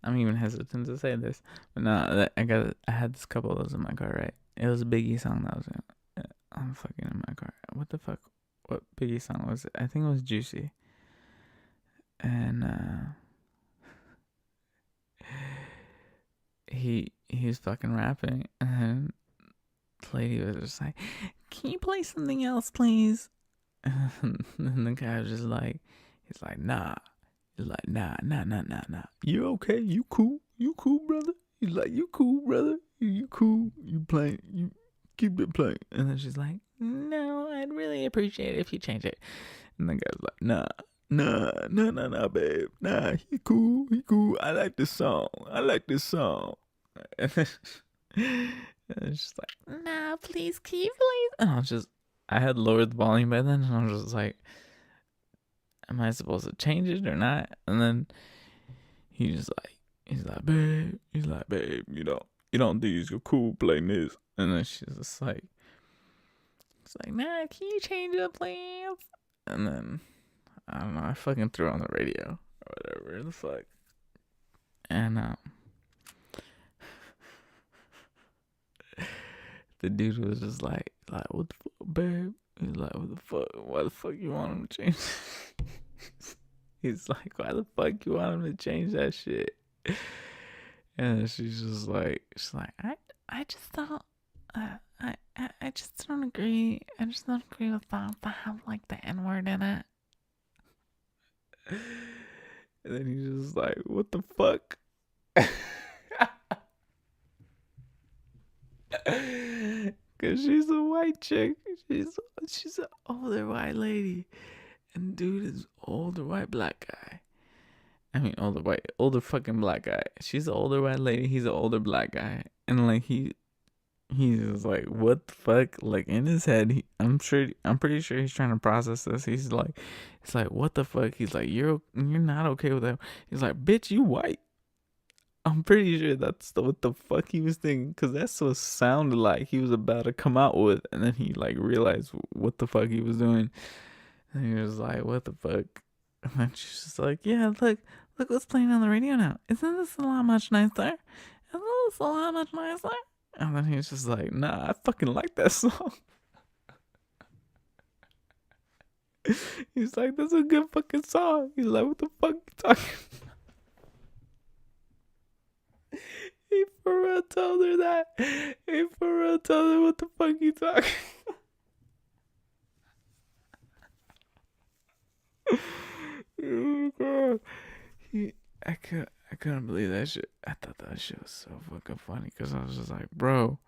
I'm even hesitant to say this, but no, I had this couple that was in my car, right? It was a Biggie song that was I'm fucking in my car. What the fuck? What Biggie song was it? I think it was Juicy. And he was fucking rapping, and the lady was just like, "Can you play something else, please?" And the guy was just like, he's like, "Nah." He's like, nah. You okay? You cool, brother? He's like, you cool, brother? You cool? You playing? You keep it playing. And then she's like, no, I'd really appreciate it if you change it. And the guy's like, nah, babe. Nah, he cool. I like this song. And she's like, nah, please, can you please? And I had lowered the volume by then, and I was just like, am I supposed to change it or not? And then he's like, babe, you don't think you're cool playing this? And then she's just like, it's like, nah, can you change it, please? And then I don't know. I fucking threw on the radio or whatever the fuck, and the dude was just like, what the fuck, babe? He's like, what the fuck? Why the fuck you want him to change? He's like, why the fuck you want him to change that shit? And she's like, I just don't, I just don't agree. I just don't agree with songs that have like the N word in it. And then he's just like, what the fuck? Cause she's a white chick. She's an older white lady, and dude is older white black guy. I mean, older fucking black guy. She's an older white lady. He's an older black guy, and like he's just like, what the fuck? Like in his head, I'm pretty sure he's trying to process this. He's like, it's like, what the fuck? He's like, you're not okay with that. He's like, bitch, you white. I'm pretty sure that's what the fuck he was thinking, cause that's what sounded like he was about to come out with, and then he like realized what the fuck he was doing, and he was like, "What the fuck?" And then she's just like, "Yeah, look what's playing on the radio now. Isn't this a lot much nicer? Isn't this a lot much nicer?" And then he was just like, "Nah, I fucking like that song." He's like, "That's a good fucking song." He's like, "What the fuck you talking?" He for real told her that. He for real told her, what the fuck you talking? Oh god. I couldn't believe that shit. I thought that shit was so fucking funny because I was just like, bro.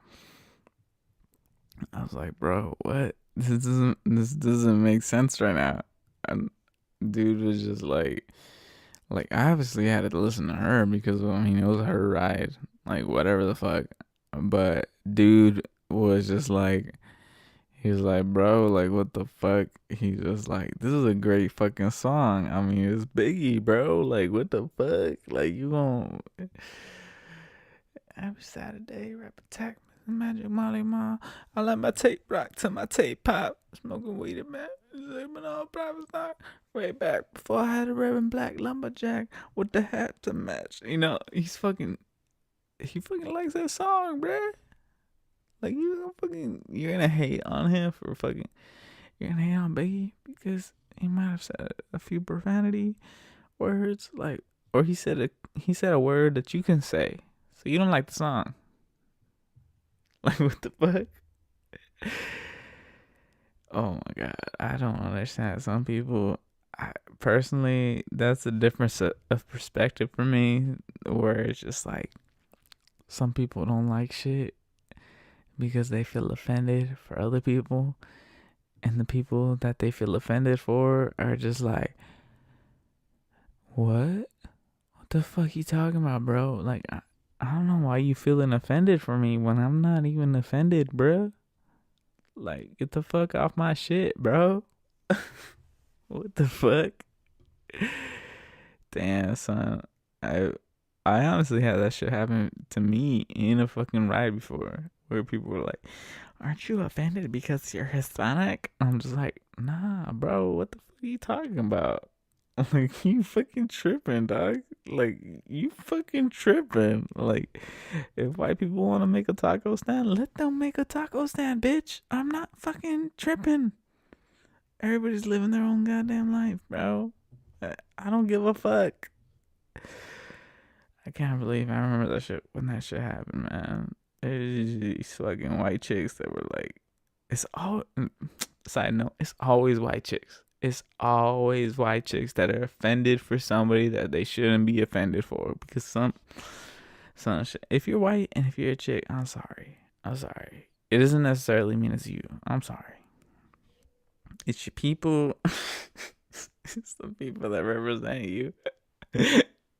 I was like, bro, what? This doesn't make sense right now. And dude was just like I obviously had to listen to her because I mean it was her ride, like whatever the fuck. But dude was just like, he was like, bro, like what the fuck? He's just like, this is a great fucking song. I mean, it's Biggie, bro. Like what the fuck? Like you gon' every Saturday rap attack. Magic Molly Ma. I let my tape rock to my tape pop. Smoking weed and man. Living on private stock. Way back before I had a red and black lumberjack with the hat to match. You know, he fucking likes that song, bruh. Like you're gonna hate on him for fucking, you're gonna hate on Biggie because he might have said a few profanity words, like, or he said a word that you can say, so you don't like the song. Like what the fuck? Oh my god, I don't understand. Some people, personally, that's a difference of perspective for me, where it's just like some people don't like shit because they feel offended for other people, and the people that they feel offended for are just like, what? What the fuck you talking about, bro? Like, I don't know why you feeling offended for me when I'm not even offended, bro. Like, get the fuck off my shit, bro. What the fuck? Damn, son. I honestly had that shit happen to me in a fucking ride before, where people were like, aren't you offended because you're Hispanic? I'm just like, nah, bro, what the fuck are you talking about? Like, you fucking tripping, dog. Like, you fucking tripping. Like, if white people want to make a taco stand, let them make a taco stand, bitch. I'm not fucking tripping. Everybody's living their own goddamn life, bro. I don't give a fuck. I can't believe I remember that shit when that shit happened, man. There's these fucking white chicks that were like, it's all, side note, it's always white chicks. It's always white chicks that are offended for somebody that they shouldn't be offended for. Because some shit. If you're white and if you're a chick, I'm sorry. It doesn't necessarily mean it's you. I'm sorry. It's your people. It's the people that represent you.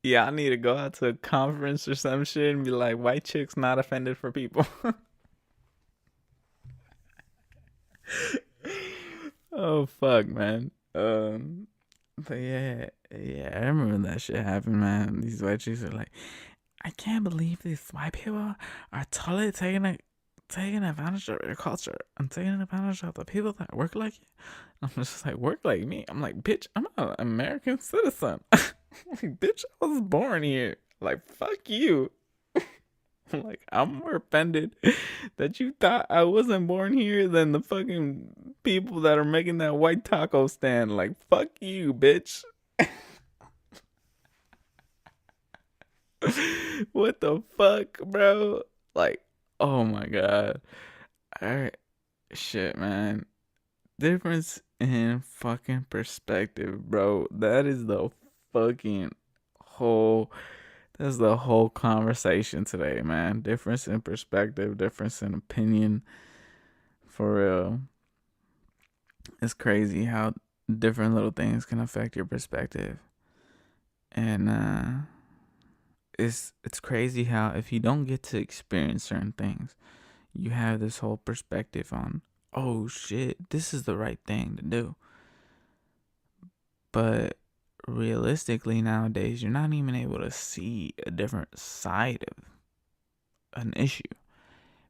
Yeah, I need to go out to a conference or some shit and be like, white chicks not offended for people. Oh fuck, man. But yeah, I remember that shit happened, man. These white chicks are like, I can't believe these white people are totally taking advantage of your culture. I'm taking advantage of the people that work like you. I'm just like, work like me. I'm like, bitch, I'm an American citizen. Like, bitch, I was born here. Like, fuck you. Like, I'm more offended that you thought I wasn't born here than the fucking people that are making that white taco stand. Like, fuck you, bitch. What the fuck, bro? Like, oh my god. Alright, shit, man. Difference in fucking perspective, bro. That is the fucking whole that's the whole conversation today, man. Difference in perspective, difference in opinion. For real. It's crazy how different little things can affect your perspective. And it's crazy how if you don't get to experience certain things, you have this whole perspective on, oh shit, this is the right thing to do. But realistically nowadays, you're not even able to see a different side of an issue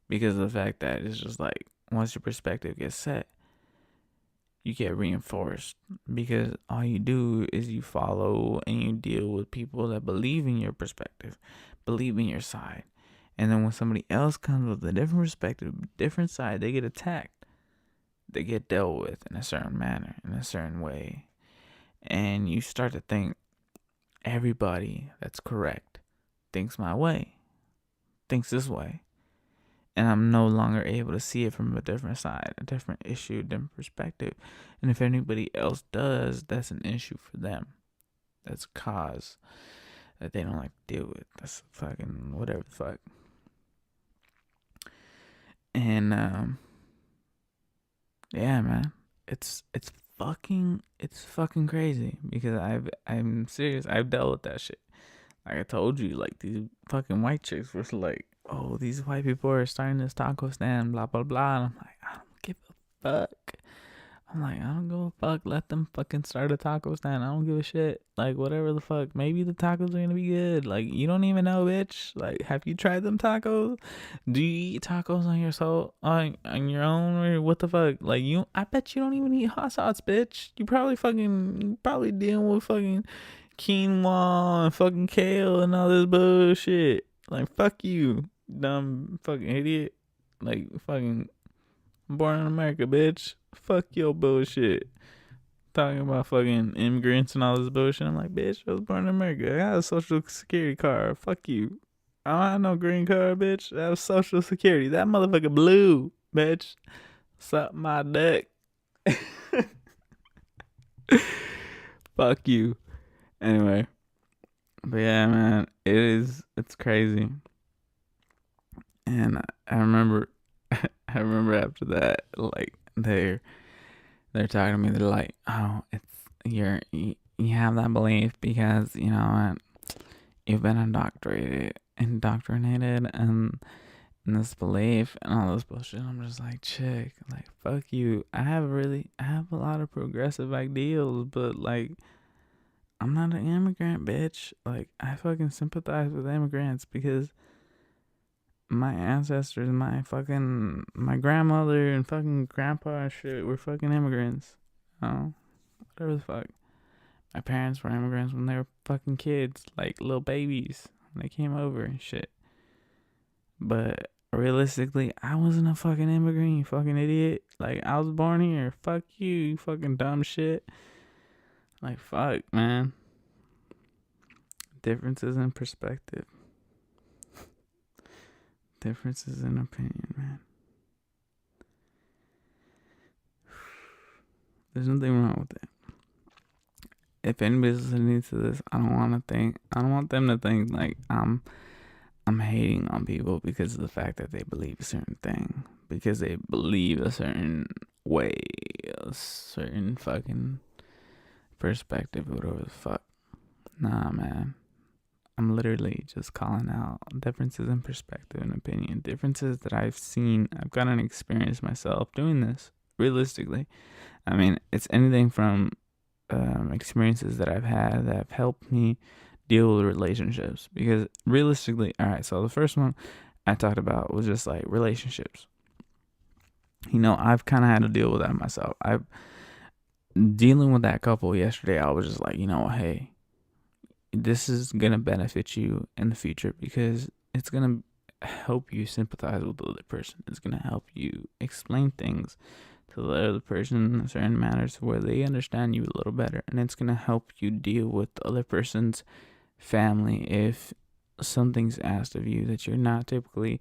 because of the fact that it's just like once your perspective gets set, you get reinforced because all you do is you follow and you deal with people that believe in your perspective, believe in your side. And then when somebody else comes with a different perspective, different side, they get attacked. They get dealt with in a certain manner, in a certain way. And you start to think everybody that's correct thinks my way, thinks this way. And I'm no longer able to see it from a different side, a different issue, a different perspective. And if anybody else does, that's an issue for them. That's a cause that they don't like to deal with. That's fucking whatever the fuck. And yeah, man, it's fucking crazy because I'm serious. I've dealt with that shit. Like I told you, like these fucking white chicks were like, oh, these white people are starting this taco stand, blah blah blah. And I'm like, I don't give a fuck. I'm like, I don't give a fuck. Let them fucking start a taco stand. I don't give a shit. Like, whatever the fuck. Maybe the tacos are gonna be good. Like, you don't even know, bitch. Like, have you tried them tacos? Do you eat tacos on your soul on your own or what the fuck? Like, I bet you don't even eat hot sauce, bitch. You probably dealing with fucking quinoa and fucking kale and all this bullshit. Like, fuck you, dumb fucking idiot. Like, fucking born in America, bitch. Fuck your bullshit. Talking about fucking immigrants and all this bullshit. I'm like, bitch, I was born in America. I got a social security card. Fuck you. I don't have no green card, bitch. That was social security. That motherfucker blue, bitch. Suck my dick. Fuck you. Anyway. But yeah, man, it's crazy. And I remember after that, like they're talking to me. They're like, "Oh, you have that belief because you know you've been indoctrinated, and in this belief and all this bullshit." I'm just like, chick, like fuck you. I have a lot of progressive ideals, but like I'm not an immigrant, bitch. Like I fucking sympathize with immigrants because my ancestors, my grandmother and fucking grandpa and shit were fucking immigrants. Oh, whatever the fuck. My parents were immigrants when they were fucking kids, like little babies, when they came over and shit. But realistically, I wasn't a fucking immigrant, you fucking idiot. Like, I was born here. Fuck you, you fucking dumb shit. Like, fuck, man. Differences in perspective. Differences in opinion, man. There's nothing wrong with it. If anybody's listening to this, I don't want them to think like I'm hating on people because of the fact that they believe a certain thing, because they believe a certain way, a certain fucking perspective, whatever the fuck. Nah, man. I'm literally just calling out differences in perspective and opinion, differences that I've seen. I've gotten experience myself doing this realistically. I mean, it's anything from experiences that I've had that have helped me deal with relationships. Because realistically, all right, so the first one, I talked about was just like relationships. I've kind of had to deal with that myself. I've dealing with that couple yesterday. I was just like, hey, this is gonna benefit you in the future because it's gonna help you sympathize with the other person. It's gonna help you explain things to the other person in certain matters where they understand you a little better, and it's gonna help you deal with the other person's family if something's asked of you that you're not typically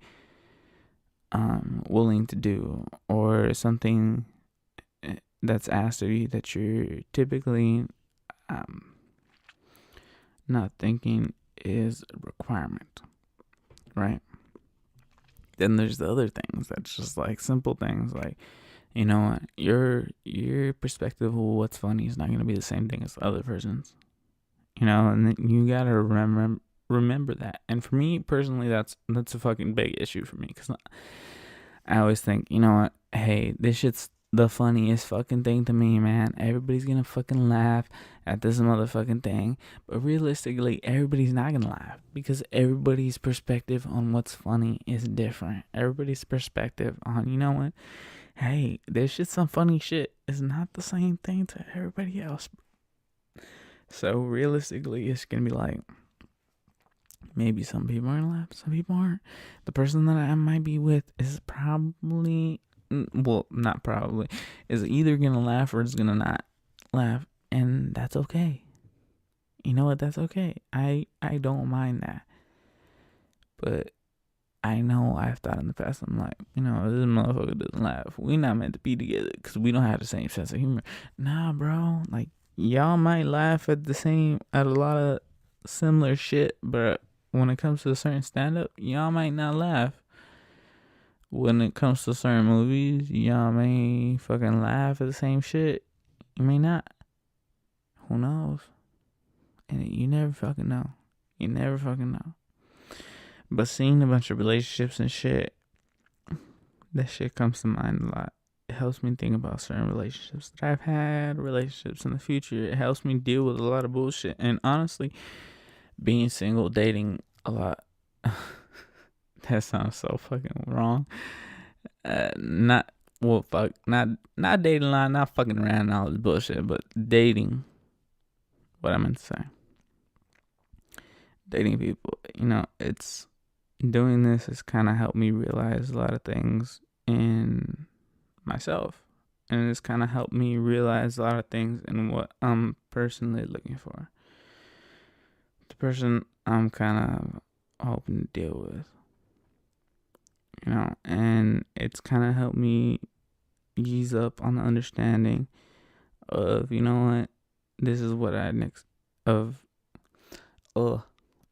willing to do, or something that's asked of you that you're typically not thinking is a requirement, right? Then there's the other things that's just like simple things, like your perspective of what's funny is not going to be the same thing as the other person's, and then you gotta remember that. And for me personally, that's a fucking big issue for me, because I always think, hey, this shit's the funniest fucking thing to me, man. Everybody's gonna fucking laugh at this motherfucking thing. But realistically, everybody's not gonna laugh because everybody's perspective on what's funny is different. Everybody's perspective on, hey, this shit's some funny shit is not the same thing to everybody else. So realistically, it's gonna be like, maybe some people are gonna laugh, some people aren't. The person that I might be with is probably, not probably, is either gonna laugh or is gonna not laugh, and that's okay. You know what? That's okay. I don't mind that. But I know I've thought in the past, I'm like, this motherfucker doesn't laugh. We not meant to be together because we don't have the same sense of humor. Nah, bro. Like, y'all might laugh at a lot of similar shit, but when it comes to a certain stand-up, y'all might not laugh. When it comes to certain movies, y'all may fucking laugh at the same shit. You may not. Who knows? And you never fucking know. You never fucking know. But seeing a bunch of relationships and shit, that shit comes to mind a lot. It helps me think about certain relationships that I've had, relationships in the future. It helps me deal with a lot of bullshit. And honestly, being single, dating a lot. That sounds so fucking wrong. Not dating a lot, not fucking around and all this bullshit, but dating. What I meant to say. Dating people, it's doing this has kind of helped me realize a lot of things in myself, and it's kind of helped me realize a lot of things in what I'm personally looking for. The person I'm kind of hoping to deal with, and it's kind of helped me ease up on the understanding of, this is what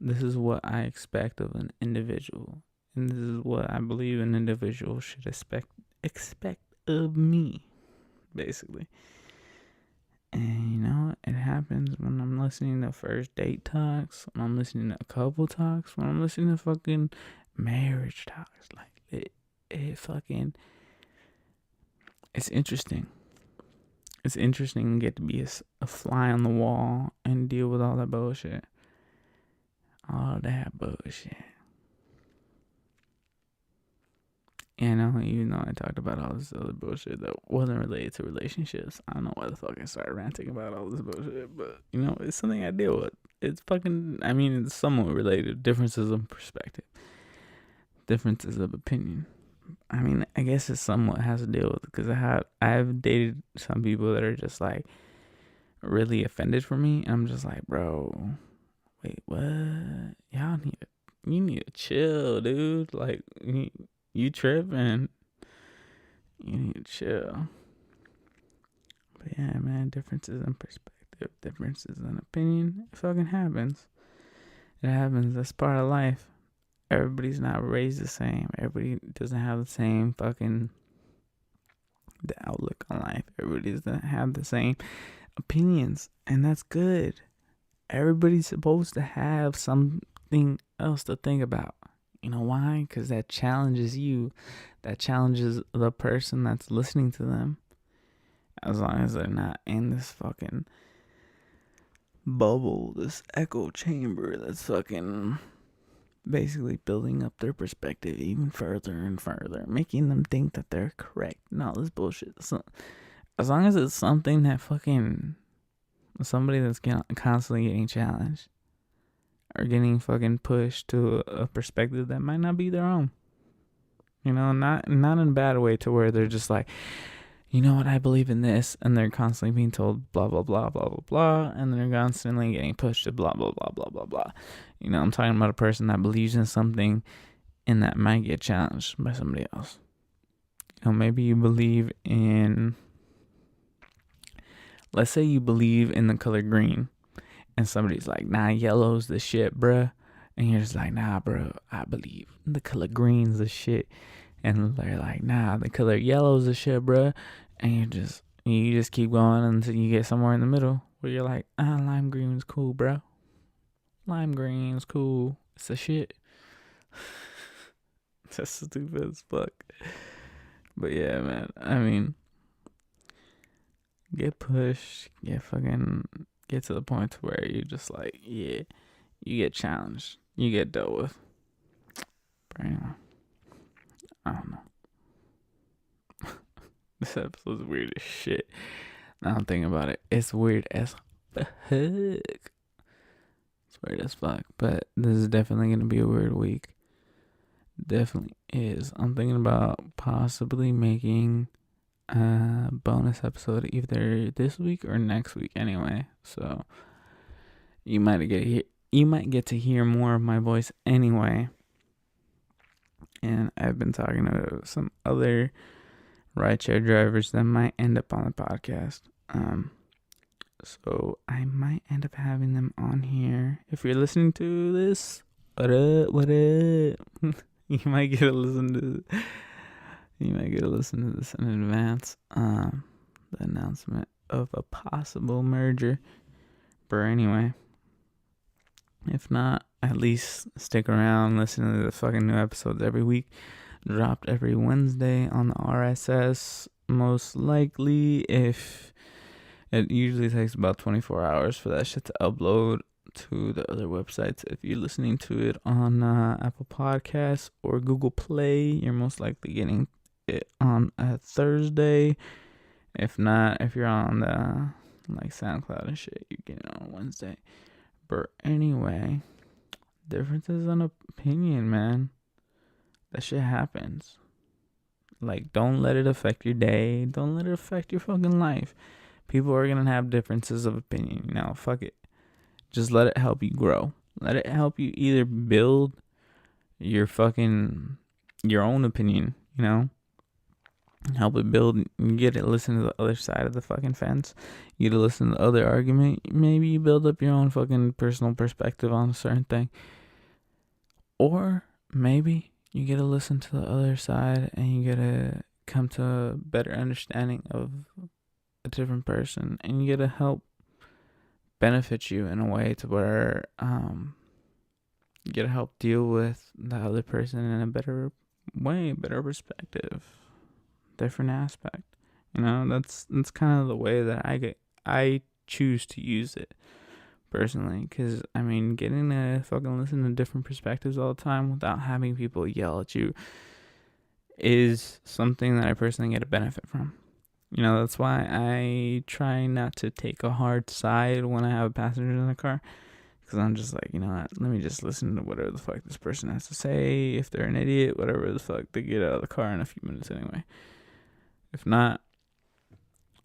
this is what I expect of an individual, and this is what I believe an individual should expect of me, basically. And it happens when I'm listening to first date talks, when I'm listening to couple talks, when I'm listening to fucking marriage talks. Like it's interesting. It's interesting to get to be a fly on the wall and deal with all that bullshit. All that bullshit. Even though I talked about all this other bullshit that wasn't related to relationships, I don't know why the fuck I started ranting about all this bullshit, but, it's something I deal with. It's it's somewhat related. Differences of perspective. Differences of opinion. I guess it somewhat has to deal with it because I've dated some people that are just like really offended for me, and I'm just like, bro, wait, what? You need to chill, dude. Like, you tripping. You need to chill. But yeah, man, differences in perspective, differences in opinion, it fucking happens. It happens. That's part of life. Everybody's not raised the same. Everybody doesn't have the same fucking the outlook on life. Everybody doesn't have the same opinions, and that's good. Everybody's supposed to have something else to think about. You know why? Because that challenges you. That challenges the person that's listening to them. As long as they're not in this fucking bubble, this echo chamber that's fucking basically building up their perspective even further and further, making them think that they're correct and all this bullshit. So, as long as it's something that fucking somebody that's constantly getting challenged or getting fucking pushed to a perspective that might not be their own. You know, not in a bad way to where they're just like, you know what, I believe in this, and they're constantly being told blah blah blah blah blah blah, and they're constantly getting pushed to blah blah blah blah blah blah. You know, I'm talking about a person that believes in something and that might get challenged by somebody else. You know, maybe you believe in, let's say you believe in the color green, and somebody's like, nah, yellow's the shit, bruh. And you're just like, nah, bro, I believe the color green's the shit. And they're like, nah, the color yellow's the shit, bro. And you just keep going until you get somewhere in the middle where you're like, lime green's cool, bro. Lime green's cool. It's the shit. That's stupid as fuck. But yeah, man. I mean, get pushed, get to the point where you're just like, yeah, you get challenged, you get dealt with. But anyway, I don't know. This episode's weird as shit. Now I'm thinking about it. It's weird as fuck. It's weird as fuck. But this is definitely gonna be a weird week. Definitely is. I'm thinking about possibly making a bonus episode either this week or next week anyway. So you might get to hear more of my voice anyway. And I've been talking to some other rideshare drivers that might end up on the podcast. So I might end up having them on here. If you're listening to this, what up? You might get to listen to this in advance. The announcement of a possible merger. But anyway, if not, at least stick around, listen to the fucking new episodes every week. Dropped every Wednesday on the RSS. Most likely, if it usually takes about 24 hours for that shit to upload to the other websites. If you're listening to it on Apple Podcasts or Google Play, you're most likely getting it on a Thursday. If not, if you're on the like SoundCloud and shit, you get it on Wednesday. But anyway, differences on opinion, man. That shit happens. Like, don't let it affect your day. Don't let it affect your fucking life. People are gonna have differences of opinion. You know, fuck it. Just let it help you grow. Let it help you either build your own opinion, you know? Help it build. You get to listen to the other side of the fucking fence. You get to listen to the other argument. Maybe you build up your own fucking personal perspective on a certain thing. Or maybe you get to listen to the other side and you get to come to a better understanding of a different person. And you get to help benefit you in a way to where you get to help deal with the other person in a better way, better perspective, different aspect. You know, that's kind of the way that I choose to use it personally, because I mean, getting to fucking listen to different perspectives all the time without having people yell at you is something that I personally get a benefit from. You know, that's why I try not to take a hard side when I have a passenger in the car, because I'm just like, you know what, let me just listen to whatever the fuck this person has to say. If they're an idiot, whatever the fuck, they get out of the car in a few minutes anyway. If not,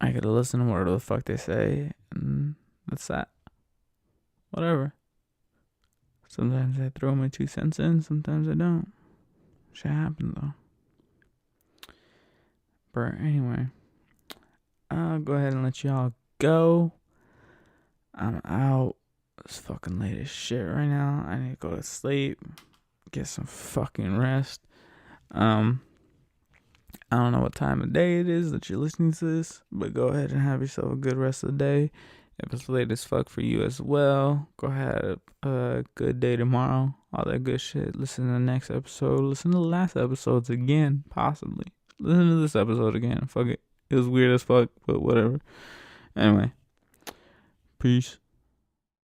I gotta listen to whatever the fuck they say, and that's that. Whatever. Sometimes I throw my 2 cents in, sometimes I don't. Shit happens though. But anyway, I'll go ahead and let y'all go. I'm out. It's fucking late as shit right now. I need to go to sleep. Get some fucking rest. I don't know what time of day it is that you're listening to this, but go ahead and have yourself a good rest of the day. If it's late as fuck for you as well, go ahead, a good day tomorrow. All that good shit. Listen to the next episode. Listen to the last episodes again, possibly. Listen to this episode again. Fuck it. It was weird as fuck, but whatever. Anyway, peace.